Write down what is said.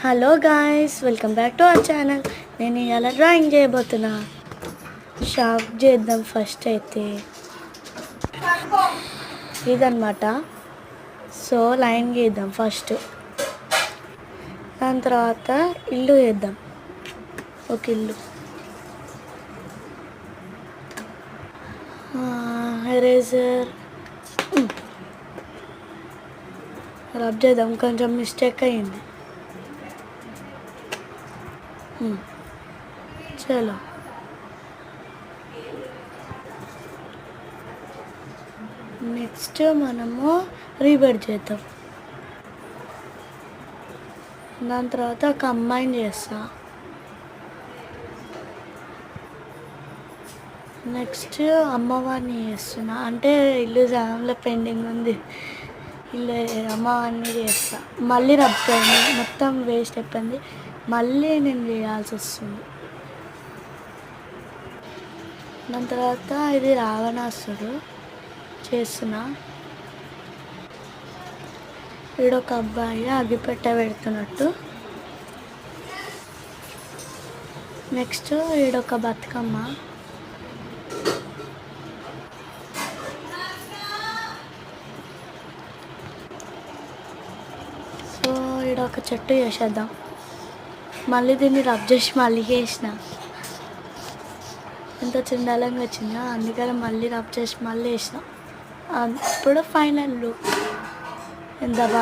Hello guys, welcome back to our channel. నేను ఇవాళ drawing చేయబోతున్నా. Sharp చేద్దాం. ఫస్ట్ అయితే ఇదన్నమాట. సో లైన్ గీద్దాం ఫస్ట్. దాని తర్వాత ఇల్లు వేద్దాం. ఒక ఇల్లు ఎరేజర్ రబ్ చేద్దాం. కొంచెం మిస్టేక్ అయ్యింది. చలో నెక్స్ట్ మనము రీబెడ్ చేద్దాం. దాని తర్వాత కంబైన్ చేస్తా. నెక్స్ట్ అమ్మవారిని చేస్తున్నా, అంటే ఇల్లు సగంలో పెండింగ్ ఉంది. ఇల్లు అమ్మవారిని చేస్తా. మళ్ళీ రబ్బైంది, మొత్తం వేస్ట్ అయిపోయింది. మళ్ళీ నేను చేయాల్సి వస్తుంది. దాని తర్వాత ఇది రావణాసుడు చేస్తున్నా. వీడొక అబ్బాయి అగ్గిపెట్ట పెడుతున్నట్టు. నెక్స్ట్ వీడొక బతుకమ్మ. సో వీడొక చెట్టు చేసేద్దాం. మళ్ళీ దీన్ని రబ్ చేసి మళ్ళీ వేసిన. ఎంత చిండాలంగా వచ్చిందో, అందుకని మళ్ళీ రబ్ చేసి మళ్ళీ వేసిన. అప్పుడు ఫైనల్ లుక్ ఎంత బాగా